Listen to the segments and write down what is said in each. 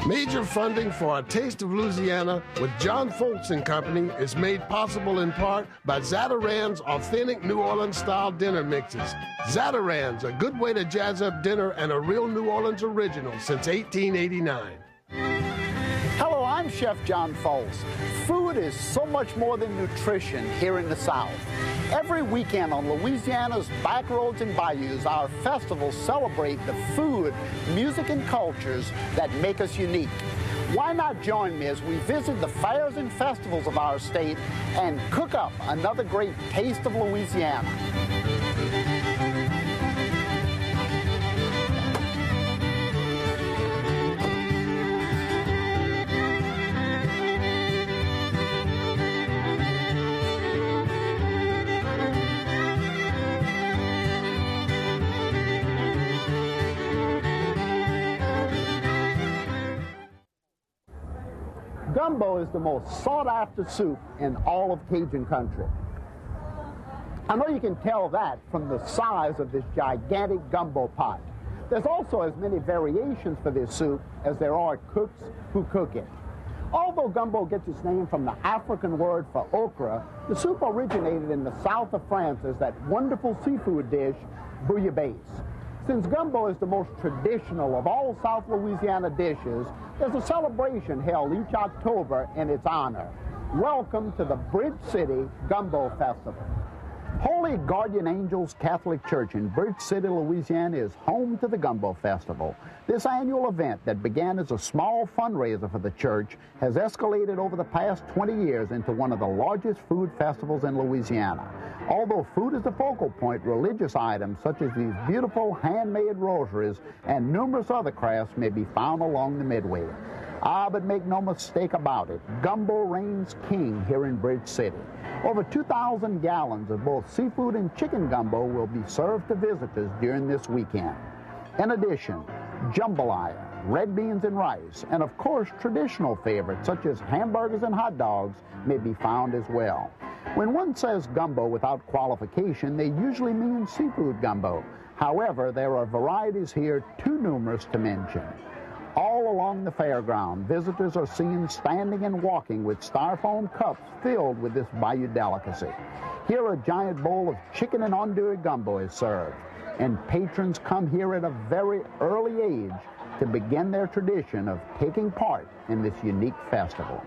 Major funding for A Taste of Louisiana with John Folse and Company is made possible in part by Zatarain's authentic New Orleans-style dinner mixes. Zatarain's, a good way to jazz up dinner and a real New Orleans original since 1889. Hello, I'm Chef John Folse. Food is so much more than nutrition here in the South. Every weekend on Louisiana's back roads and bayous, our festivals celebrate the food, music, and cultures that make us unique. Why not join me as we visit the fairs and festivals of our state and cook up another great taste of Louisiana? Gumbo is the most sought-after soup in all of Cajun country. I know you can tell that from the size of this gigantic gumbo pot. There's also as many variations for this soup as there are cooks who cook it. Although gumbo gets its name from the African word for okra, the soup originated in the south of France as that wonderful seafood dish, bouillabaisse. Since gumbo is the most traditional of all South Louisiana dishes, there's a celebration held each October in its honor. Welcome to the Bridge City Gumbo Festival. Holy Guardian Angels Catholic Church in Bridge City, Louisiana is home to the Gumbo Festival. This annual event that began as a small fundraiser for the church has escalated over the past 20 years into one of the largest food festivals in Louisiana. Although food is the focal point, religious items such as these beautiful handmade rosaries and numerous other crafts may be found along the midway. But make no mistake about it, gumbo reigns king here in Bridge City. Over 2,000 gallons of both seafood and chicken gumbo will be served to visitors during this weekend. In addition, jambalaya, red beans and rice, and of course traditional favorites such as hamburgers and hot dogs may be found as well. When one says gumbo without qualification, they usually mean seafood gumbo. However, there are varieties here too numerous to mention. All along the fairground, visitors are seen standing and walking with styrofoam cups filled with this bayou delicacy. Here, a giant bowl of chicken and andouille gumbo is served, and patrons come here at a very early age to begin their tradition of taking part in this unique festival.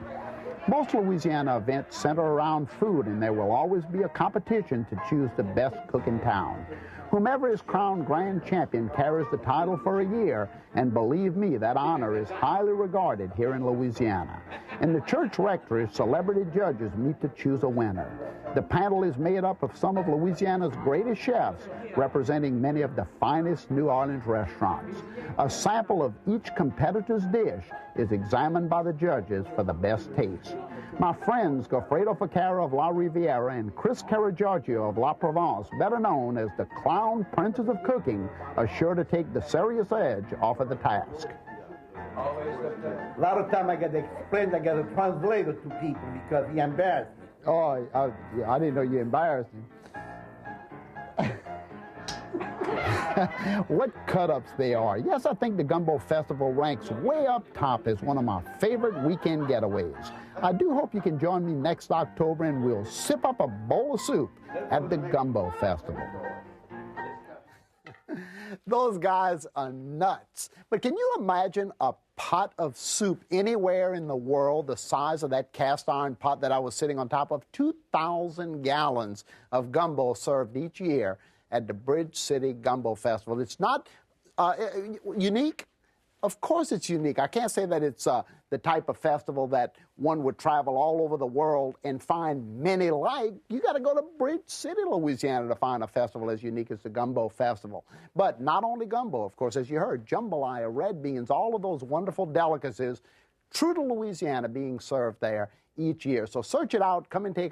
Most Louisiana events center around food, and there will always be a competition to choose the best cook in town. Whomever is crowned grand champion carries the title for a year, and believe me, that honor is highly regarded here in Louisiana. In the church rectory, celebrity judges meet to choose a winner. The panel is made up of some of Louisiana's greatest chefs, representing many of the finest New Orleans restaurants. A sample of each competitor's dish is examined by the judges for the best taste. My friends Goffredo Ficcara of La Riviera and Chris Caragiorgio of La Provence, better known as the Clown Princes of Cooking, are sure to take the serious edge off of the task. A lot of time I got to explain, I got to translate it to people because he embarrassed me. Oh, I didn't know you embarrassed him. What cut-ups they are. Yes, I think the Gumbo Festival ranks way up top as one of my favorite weekend getaways. I do hope you can join me next October and we'll sip up a bowl of soup at the Gumbo Festival. Those guys are nuts. But can you imagine a pot of soup anywhere in the world the size of that cast iron pot that I was sitting on top of? 2,000 gallons of gumbo served each year at the Bridge City Gumbo Festival. It's not unique. Of course it's unique. I can't say that it's the type of festival that one would travel all over the world and find many like. You got to go to Bridge City, Louisiana to find a festival as unique as the Gumbo Festival. But not only gumbo, of course, as you heard, jambalaya, red beans, all of those wonderful delicacies, true to Louisiana, being served there each year. So search it out. Come and take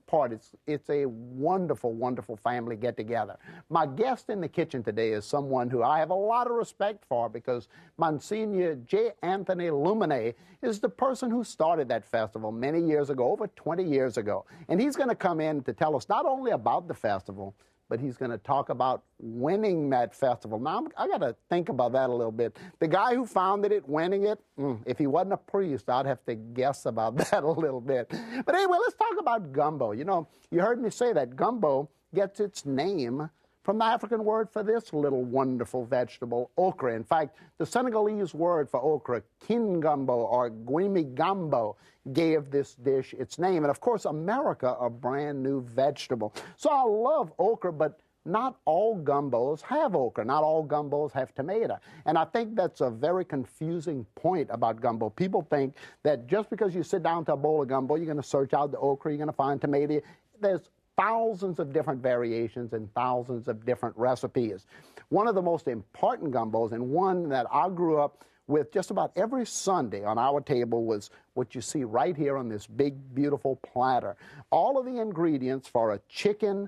part. It's a wonderful, wonderful family get-together. My guest in the kitchen today is someone who I have a lot of respect for because Monsignor J. Anthony Luminais is the person who started that festival many years ago, over 20 years ago. And he's going to come in to tell us not only about the festival, but he's going to talk about winning that festival. Now, I got to think about that a little bit. The guy who founded it, winning it, if he wasn't a priest, I'd have to guess about that a little bit. But anyway, let's talk about gumbo. You know, you heard me say that gumbo gets its name from the African word for this little wonderful vegetable, okra. In fact, the Senegalese word for okra, kingumbo or guimigambo, gave this dish its name. And of course, America, a brand new vegetable. So I love okra, but not all gumbos have okra. Not all gumbos have tomato. And I think that's a very confusing point about gumbo. People think that just because you sit down to a bowl of gumbo, you're going to search out the okra, you're going to find tomato. There's thousands of different variations and thousands of different recipes. One of the most important gumbos, and one that I grew up with just about every Sunday on our table, was what you see right here on this big, beautiful platter. All of the ingredients for a chicken,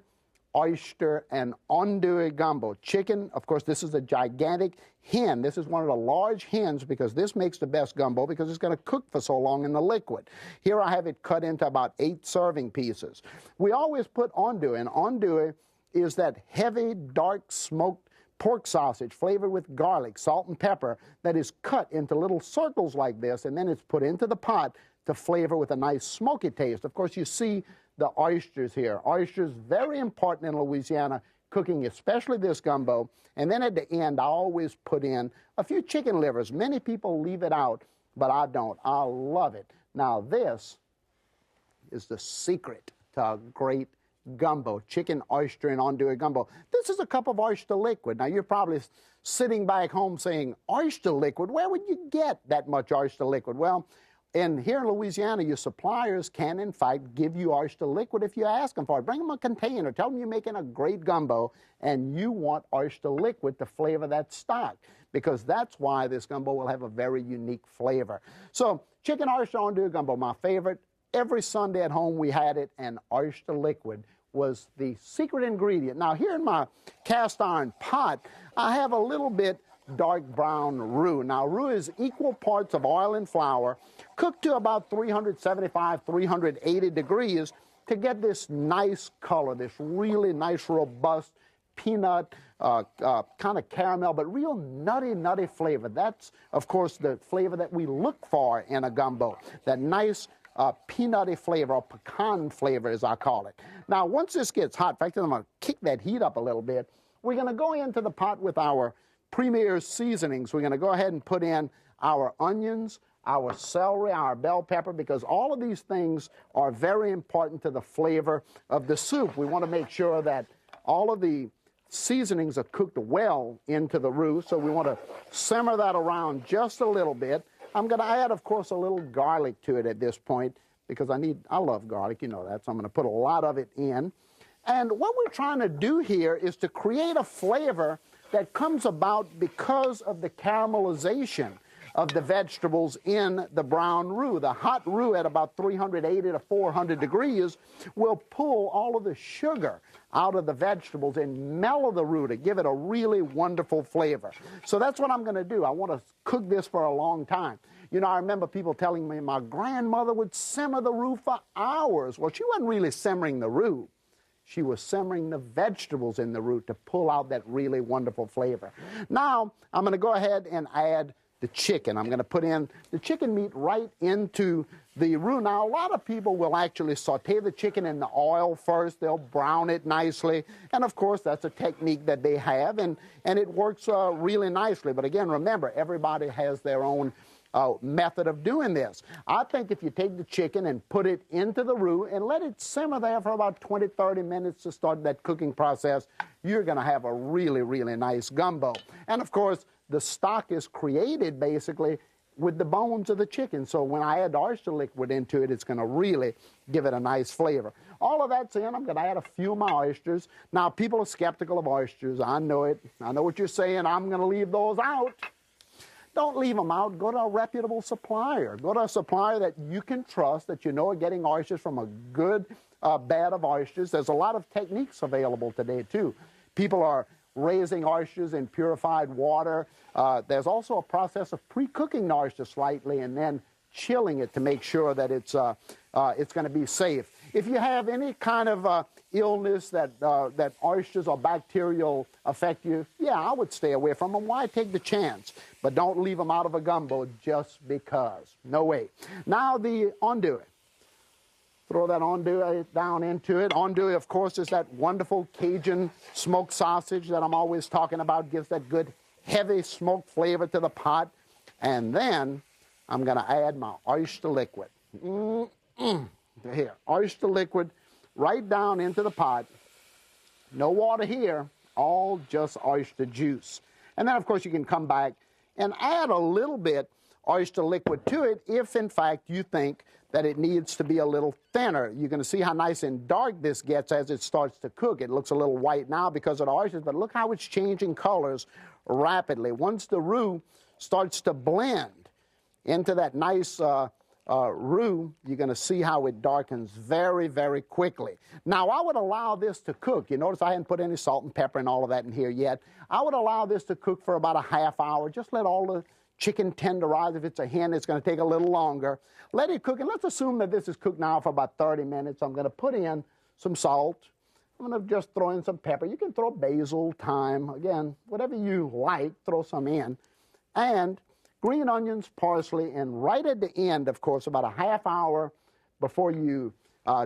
oyster, and andouille gumbo. Chicken, of course, this is a gigantic hen. This is one of the large hens because this makes the best gumbo because it's going to cook for so long in the liquid. Here I have it cut into about 8 serving pieces. We always put andouille, and andouille is that heavy, dark, smoked pork sausage flavored with garlic, salt, and pepper that is cut into little circles like this, and then it's put into the pot to flavor with a nice smoky taste. Of course, you see the oysters here. Oysters, very important in Louisiana cooking, especially this gumbo. And then at the end, I always put in a few chicken livers. Many people leave it out, but I don't. I love it. Now, this is the secret to a great gumbo, chicken, oyster, and andouille gumbo. This is a cup of oyster liquid. Now, you're probably sitting back home saying, oyster liquid? Where would you get that much oyster liquid? Well, and here in Louisiana, your suppliers can, in fact, give you oyster liquid if you ask them for it. Bring them a container. Tell them you're making a great gumbo, and you want oyster liquid to flavor that stock, because that's why this gumbo will have a very unique flavor. So, chicken, oyster, andouille gumbo, my favorite. Every Sunday at home we had it, and oyster liquid was the secret ingredient. Now, here in my cast iron pot, I have a little bit dark brown roux. Now, roux is equal parts of oil and flour, cooked to about 375, 380 degrees to get this nice color, this really nice, robust peanut, kind of caramel, but real nutty flavor. That's, of course, the flavor that we look for in a gumbo, that nice peanutty flavor, or pecan flavor, as I call it. Now, once this gets hot, in fact, I'm going to kick that heat up a little bit, we're going to go into the pot with our premier seasonings. We're going to go ahead and put in our onions, our celery, our bell pepper, because all of these things are very important to the flavor of the soup. We want to make sure that all of the seasonings are cooked well into the roux, so we want to simmer that around just a little bit. I'm going to add, of course, a little garlic to it at this point because I love garlic, you know that, so I'm going to put a lot of it in. And what we're trying to do here is to create a flavor that comes about because of the caramelization of the vegetables in the brown roux. The hot roux at about 380 to 400 degrees will pull all of the sugar out of the vegetables and mellow the roux to give it a really wonderful flavor. So that's what I'm going to do. I want to cook this for a long time. You know, I remember people telling me my grandmother would simmer the roux for hours. Well, she wasn't really simmering the roux. She was simmering the vegetables in the roux to pull out that really wonderful flavor. Now, I'm going to go ahead and add the chicken. I'm going to put in the chicken meat right into the roux. Now, a lot of people will actually saute the chicken in the oil first. They'll brown it nicely. And, of course, that's a technique that they have, and it works really nicely. But, again, remember, everybody has their own method of doing this. I think if you take the chicken and put it into the roux and let it simmer there for about 20, 30 minutes to start that cooking process, you're going to have a really, really nice gumbo. And, of course, the stock is created basically with the bones of the chicken. So when I add oyster liquid into it, it's going to really give it a nice flavor. All of that's in. I'm going to add a few of my oysters. Now, people are skeptical of oysters. I know it. I know what you're saying. I'm going to leave those out. Don't leave them out. Go to a reputable supplier. Go to a supplier that you can trust, that you know are getting oysters from a good bed of oysters. There's a lot of techniques available today, too. People are raising oysters in purified water. There's also a process of pre-cooking the oyster slightly and then chilling it to make sure that it's going to be safe. If you have any kind of illness that oysters or bacterial affect you, yeah, I would stay away from them. Why take the chance? But don't leave them out of a gumbo just because. No way. Now the andouille. Throw that andouille down into it. Andouille, of course, is that wonderful Cajun smoked sausage that I'm always talking about. Gives that good heavy smoked flavor to the pot. And then I'm going to add my oyster liquid. Here, oyster liquid right down into the pot. No water here, all just oyster juice. And then, of course, you can come back and add a little bit oyster liquid to it if, in fact, you think that it needs to be a little thinner. You're going to see how nice and dark this gets as it starts to cook. It looks a little white now because of the oysters, but look how it's changing colors rapidly. Once the roux starts to blend into that nice roux, you're going to see how it darkens very, very quickly. Now, I would allow this to cook. You notice I hadn't put any salt and pepper and all of that in here yet. I would allow this to cook for about a half hour. Just let all the chicken tenderize. If it's a hen, it's going to take a little longer. Let it cook, and let's assume that this is cooked now for about 30 minutes. I'm going to put in some salt. I'm going to just throw in some pepper. You can throw basil, thyme, again, whatever you like, throw some in. And green onions, parsley, and right at the end, of course, about a half hour before you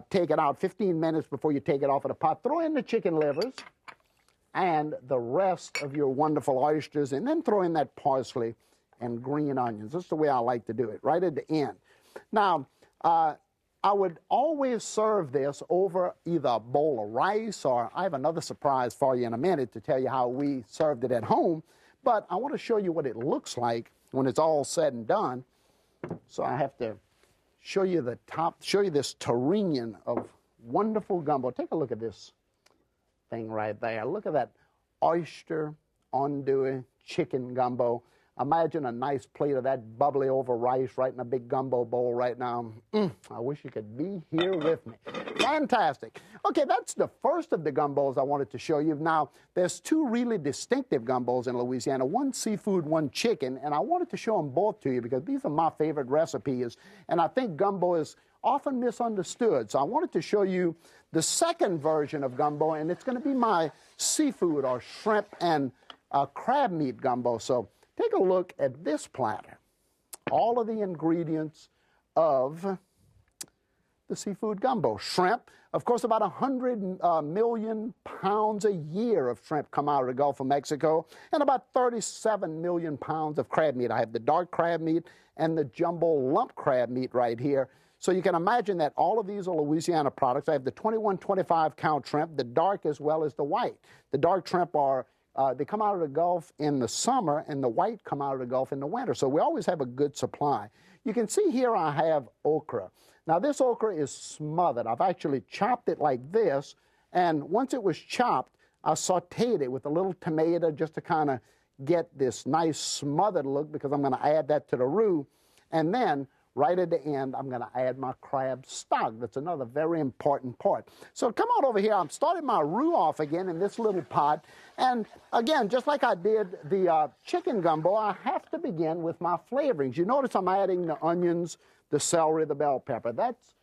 take it out, 15 minutes before you take it off of the pot, throw in the chicken livers and the rest of your wonderful oysters, and then throw in that parsley and green onions. That's the way I like to do it, right at the end. Now, I would always serve this over either a bowl of rice, or I have another surprise for you in a minute to tell you how we served it at home, but I want to show you what it looks like when it's all said and done. So I have to show you the top, show you this tureen of wonderful gumbo. Take a look at this thing right there. Look at that oyster andouille chicken gumbo. Imagine a nice plate of that bubbly over rice right in a big gumbo bowl right now. I wish you could be here with me. Fantastic. Okay, that's the first of the gumbos I wanted to show you. Now, there's two really distinctive gumbos in Louisiana, one seafood, one chicken, and I wanted to show them both to you because these are my favorite recipes, and I think gumbo is often misunderstood. So I wanted to show you the second version of gumbo, and it's going to be my seafood or shrimp and crab meat gumbo. So take a look at this platter. All of the ingredients of the seafood gumbo. Shrimp, of course, about 100 million pounds a year of shrimp come out of the Gulf of Mexico, and about 37 million pounds of crab meat. I have the dark crab meat and the jumbo lump crab meat right here. So you can imagine that all of these are Louisiana products. I have the 21, 25 count shrimp, the dark as well as the white. The dark shrimp are they come out of the Gulf in the summer, and the white come out of the Gulf in the winter. So we always have a good supply. You can see here I have okra. Now, this okra is smothered. I've actually chopped it like this, and once it was chopped, I sauteed it with a little tomato just to kind of get this nice smothered look, because I'm going to add that to the roux. And then right at the end, I'm going to add my crab stock. That's another very important part. So come on over here. I'm starting my roux off again in this little pot. And again, just like I did the chicken gumbo, I have to begin with my flavorings. You notice I'm adding the onions, the celery, the bell pepper. That's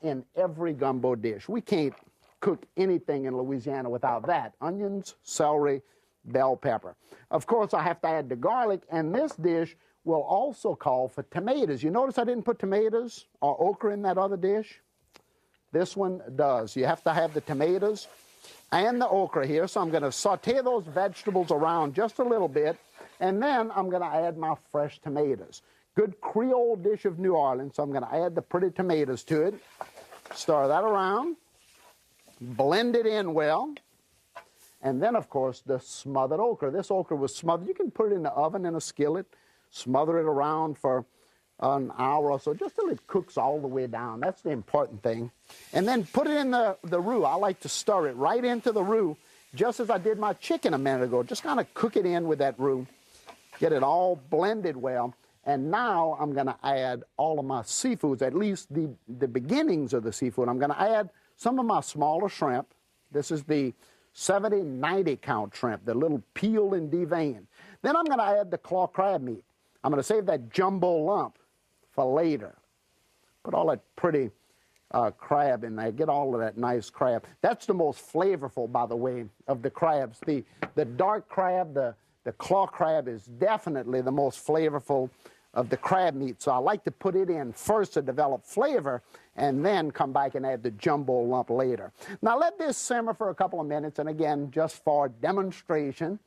in every gumbo dish. We can't cook anything in Louisiana without that. Onions, celery, bell pepper. Of course, I have to add the garlic, and this dish will also call for tomatoes. You notice I didn't put tomatoes or okra in that other dish? This one does. You have to have the tomatoes and the okra here, so I'm going to saute those vegetables around just a little bit, and then I'm going to add my fresh tomatoes. Good Creole dish of New Orleans, so I'm going to add the pretty tomatoes to it. Stir that around, blend it in well, and then, of course, the smothered okra. This okra was smothered. You can put it in the oven in a skillet, smother it around for an hour or so, just till it cooks all the way down. That's the important thing. And then put it in the roux. I like to stir it right into the roux, just as I did my chicken a minute ago. Just kind of cook it in with that roux. Get it all blended well. And now I'm going to add all of my seafoods, at least the beginnings of the seafood. I'm going to add some of my smaller shrimp. This is the 70, 90 count shrimp, the little peel and devein. Then I'm going to add the claw crab meat. I'm going to save that jumbo lump for later. Put all that pretty crab in there. Get all of that nice crab. That's the most flavorful, by the way, of the crabs. The dark crab, the claw crab is definitely the most flavorful of the crab meat. So I like to put it in first to develop flavor and then come back and add the jumbo lump later. Now let this simmer for a couple of minutes, and again, just for demonstration,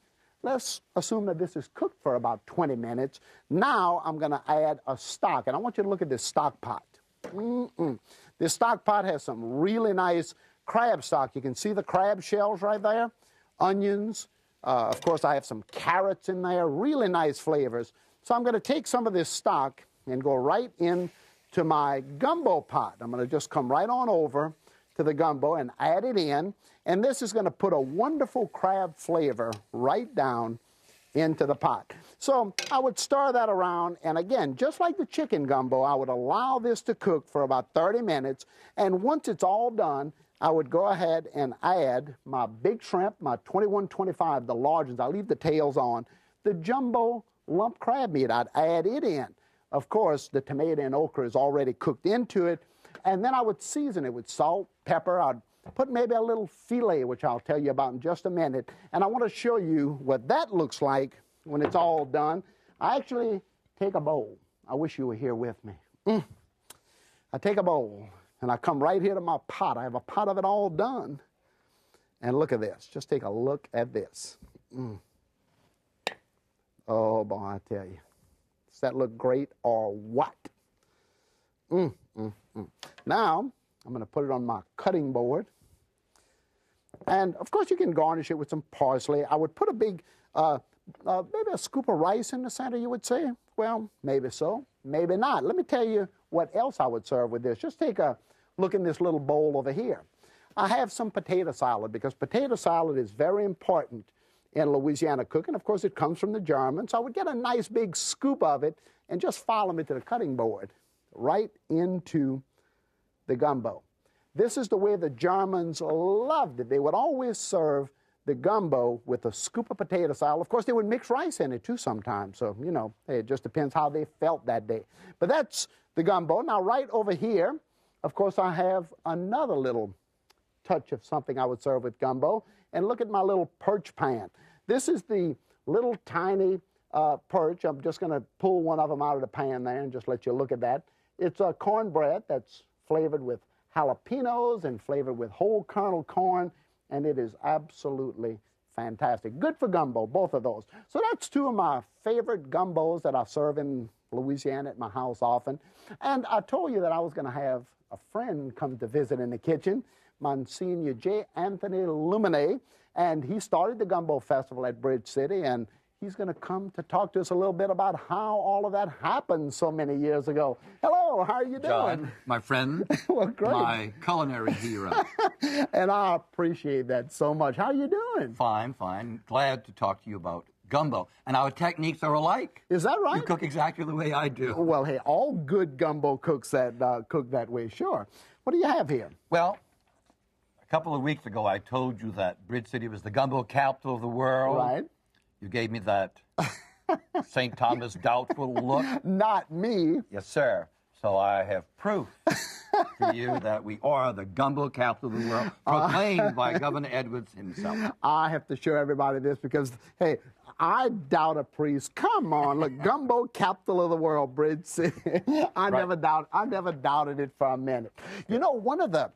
let's assume that this is cooked for about 20 minutes. Now I'm going to add a stock, and I want you to look at this stock pot. This stock pot has some really nice crab stock. You can see the crab shells right there, onions. Of course, I have some carrots in there, really nice flavors. So I'm going to take some of this stock and go right into my gumbo pot. I'm going to just come right on over to the gumbo and add it in. And this is going to put a wonderful crab flavor right down into the pot. So I would stir that around, and again, just like the chicken gumbo, I would allow this to cook for about 30 minutes, and once it's all done, I would go ahead and add my big shrimp, my 2125, the large ones. I leave the tails on. The jumbo lump crab meat, I'd add it in. Of course, the tomato and okra is already cooked into it, and then I would season it with salt, pepper. I'd put maybe a little filet, which I'll tell you about in just a minute, and I want to show you what that looks like when it's all done. I actually take a bowl. I wish you were here with me. I take a bowl, and I come right here to my pot. I have a pot of it all done. And look at this. Just take a look at this. Oh, boy, I tell you. Does that look great or what? Now, I'm going to put it on my cutting board. And, of course, you can garnish it with some parsley. I would put a big, maybe a scoop of rice in the center, you would say. Well, maybe so, maybe not. Let me tell you what else I would serve with this. Just take a look in this little bowl over here. I have some potato salad, because potato salad is very important in Louisiana cooking. Of course, it comes from the Germans. So I would get a nice big scoop of it and just follow it to the cutting board, right into the gumbo. This is the way the Germans loved it. They would always serve the gumbo with a scoop of potato salad. Of course, they would mix rice in it, too, sometimes. So, you know, it just depends how they felt that day. But that's the gumbo. Now, right over here, of course, I have another little touch of something I would serve with gumbo. And look at my little perch pan. This is the little tiny perch. I'm just going to pull one of them out of the pan there and just let you look at that. It's a cornbread that's flavored with jalapenos and flavored with whole kernel corn, and it is absolutely fantastic. Good for gumbo, both of those. So that's two of my favorite gumbos that I serve in Louisiana at my house often. And I told you that I was going to have a friend come to visit in the kitchen, Monsignor J. Anthony Luminais, and he started the Gumbo Festival at Bridge City, and he's going to come to talk to us a little bit about how all of that happened so many years ago. Hello, how are you doing? John, my friend, well, great. My culinary hero. And I appreciate that so much. How are you doing? Fine, fine. Glad to talk to you about gumbo. And our techniques are alike. Is that right? You cook exactly the way I do. Well, hey, all good gumbo cooks cook that way, sure. What do you have here? Well, a couple of weeks ago, I told you that Bridge City was the gumbo capital of the world. Right. You gave me that St. Thomas doubtful look. Not me. Yes, sir. So I have proof for you that we are the gumbo capital of the world, proclaimed by Governor Edwards himself. I have to show everybody this because, hey, I doubt a priest. Come on, look, gumbo capital of the world, Bridge City. I never doubted it for a minute. You know, one of the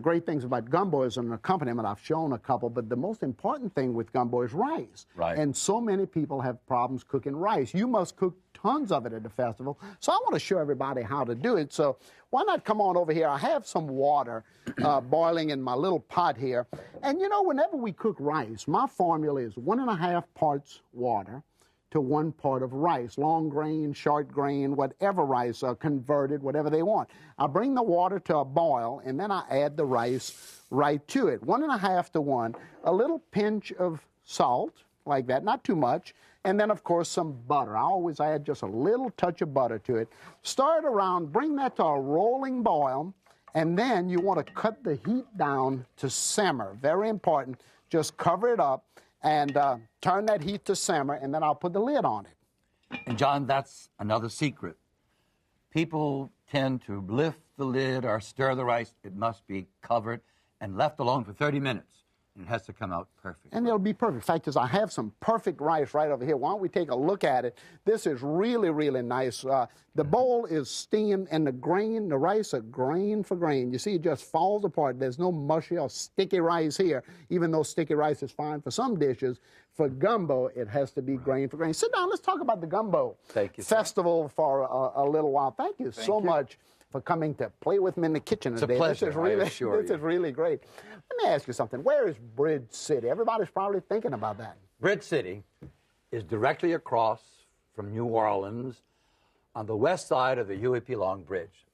great things about gumbo is an accompaniment. I've shown a couple, but the most important thing with gumbo is rice. Right. And so many people have problems cooking rice. You must cook tons of it at the festival. So I want to show everybody how to do it. So why not come on over here? I have some water boiling in my little pot here. And you know, whenever we cook rice, my formula is 1.5 parts water to 1 part of rice, long grain, short grain, whatever rice, converted, whatever they want. I bring the water to a boil, and then I add the rice right to it. 1.5 to 1, a little pinch of salt, like that, not too much, and then, of course, some butter. I always add just a little touch of butter to it. Stir it around, bring that to a rolling boil, and then you want to cut the heat down to simmer. Very important. Just cover it up and turn that heat to simmer, and then I'll put the lid on it. And, John, that's another secret. people tend to lift the lid or stir the rice. It must be covered and left alone for 30 minutes. And it has to come out perfect. And it'll be perfect. In fact, I have some perfect rice right over here. Why don't we take a look at it? This is really, really nice. The bowl is steamed, and the rice are grain for grain. You see, it just falls apart. There's no mushy or sticky rice here, even though sticky rice is fine for some dishes. For gumbo, it has to be grain for grain. Sit down. Let's talk about the Gumbo Festival for a little while. Thank you so much for coming to play with me in the kitchen today. It's a pleasure, this is really great. Let me ask you something. Where is Bridge City? Everybody's probably thinking about that. Bridge City is directly across from New Orleans on the west side of the Huey Long Bridge.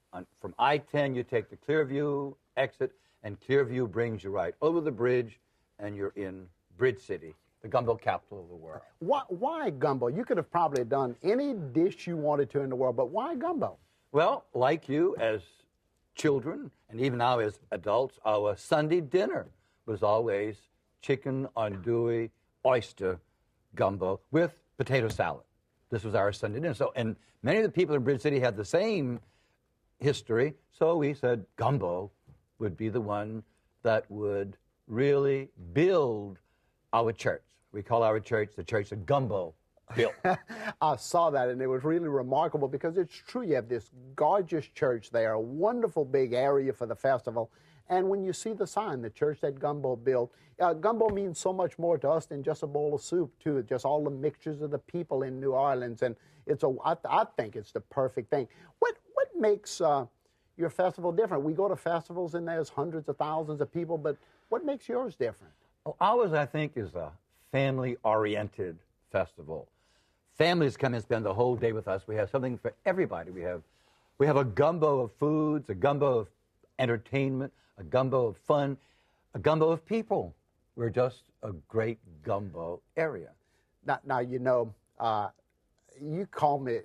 From I-10, you take the Clearview exit, and Clearview brings you right over the bridge, and you're in Bridge City, the gumbo capital of the world. Why gumbo? You could have probably done any dish you wanted to in the world, but why gumbo? Well, like you, as children, and even now as adults, our Sunday dinner was always chicken, andouille, oyster, gumbo with potato salad. This was our Sunday dinner. So, and many of the people in Bridge City had the same history, so we said gumbo would be the one that would really build our church. We call our church the Church of Gumbo built. I saw that, and it was really remarkable because it's true. You have this gorgeous church there, a wonderful big area for the festival. And when you see the sign, the church that Gumbo built, gumbo means so much more to us than just a bowl of soup, too. Just all the mixtures of the people in New Orleans. And I think it's the perfect thing. What makes your festival different? We go to festivals, and there's hundreds of thousands of people, but what makes yours different? Well, ours, I think, is a family-oriented festival. Families come and spend the whole day with us. We have something for everybody. We have a gumbo of foods, a gumbo of entertainment, a gumbo of fun, a gumbo of people. We're just a great gumbo area. Now you know, you call me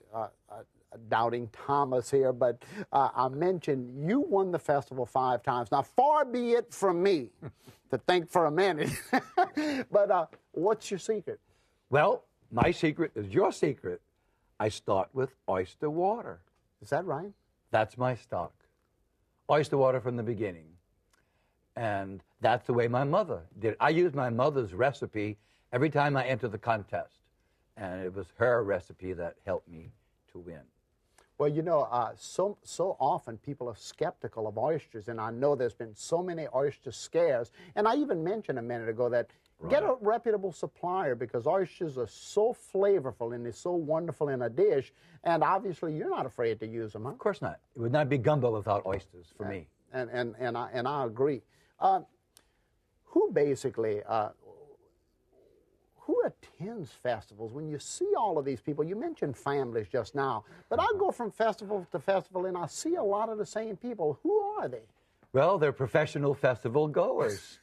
Doubting Thomas here, but I mentioned you won the festival 5 times. Now, far be it from me to think for a minute, but what's your secret? Well, my secret is your secret. I start with oyster water. Is that right? That's my stock. Oyster water from the beginning. And that's the way my mother did it. I used my mother's recipe every time I entered the contest. And it was her recipe that helped me to win. Well, you know, so often people are skeptical of oysters, and I know there's been so many oyster scares. And I even mentioned a minute ago that get a reputable supplier, because oysters are so flavorful and they're so wonderful in a dish, and obviously you're not afraid to use them, huh? Of course not. It would not be gumbo without oysters for me. And I agree. Who basically... who attends festivals? When you see all of these people, you mentioned families just now, but I go from festival to festival and I see a lot of the same people. Who are they? Well, they're professional festival goers.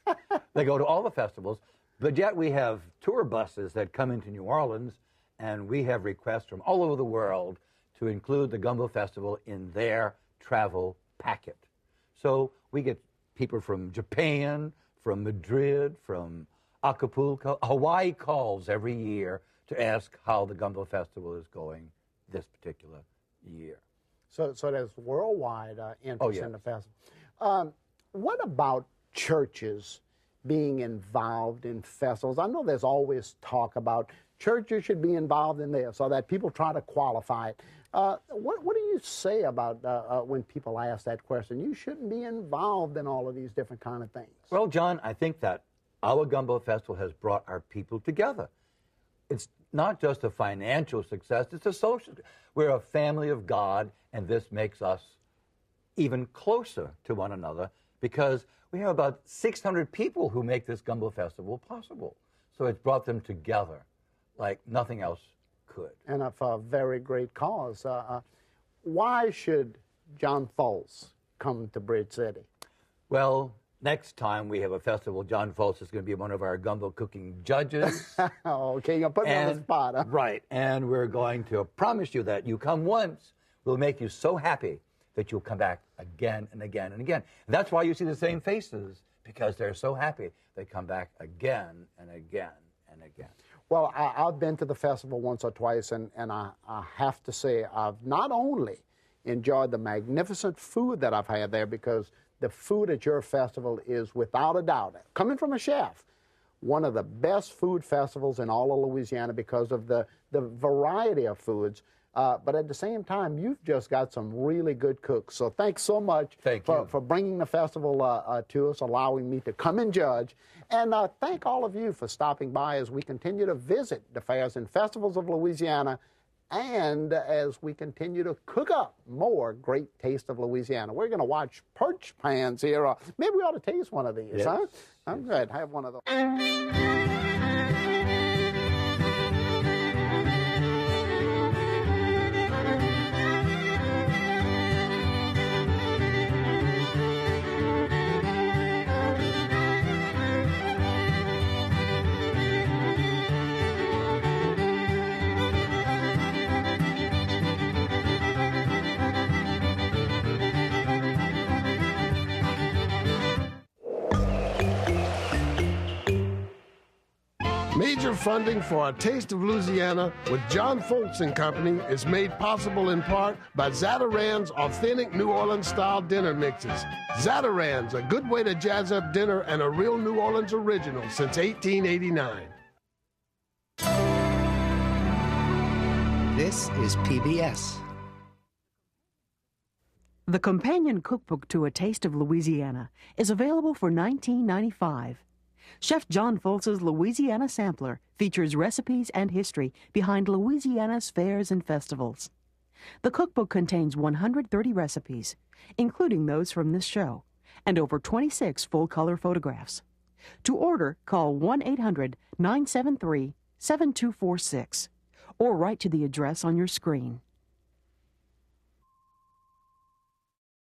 They go to all the festivals, but yet we have tour buses that come into New Orleans, and we have requests from all over the world to include the Gumbo Festival in their travel packet. So we get people from Japan, from Madrid, from Acapulco. Hawaii calls every year to ask how the Gumbo Festival is going this particular year. So there's worldwide interest in the festival. What about churches being involved in festivals? I know there's always talk about churches should be involved in this, so that people try to qualify it. What do you say about when people ask that question? You shouldn't be involved in all of these different kind of things. Well, John, I think that our Gumbo Festival has brought our people together. It's not just a financial success, it's a social. We're a family of God, and this makes us even closer to one another because we have about 600 people who make this Gumbo Festival possible. So it's brought them together like nothing else could. And for a very great cause. Why should John Folse come to Bridge City? Well, next time we have a festival, John Folse is going to be one of our gumbo cooking judges. Okay, you're putting me on the spot. Huh? Right, and we're going to promise you that you come once, we'll make you so happy that you'll come back again and again and again. And that's why you see the same faces, because they're so happy they come back again and again and again. Well, I've been to the festival once or twice, and I have to say I've not only enjoyed the magnificent food that I've had there, because the food at your festival is, without a doubt, coming from a chef, one of the best food festivals in all of Louisiana because of the variety of foods. But at the same time, you've just got some really good cooks. So thanks so much for bringing the festival to us, allowing me to come and judge. And thank all of you for stopping by as we continue to visit the fairs and festivals of Louisiana, and as we continue to cook up more great Taste of Louisiana. We're going to watch perch pans here. Maybe we ought to taste one of these, yes. huh? I'm good. Have one of those. Major funding for A Taste of Louisiana with John Folse and Company is made possible in part by Zatarain's authentic New Orleans-style dinner mixes. Zatarain's, a good way to jazz up dinner and a real New Orleans original since 1889. This is PBS. The companion cookbook to A Taste of Louisiana is available for $19.95. Chef John Folse's Louisiana Sampler features recipes and history behind Louisiana's fairs and festivals. The cookbook contains 130 recipes, including those from this show, and over 26 full-color photographs. To order, call 1-800-973-7246 or write to the address on your screen.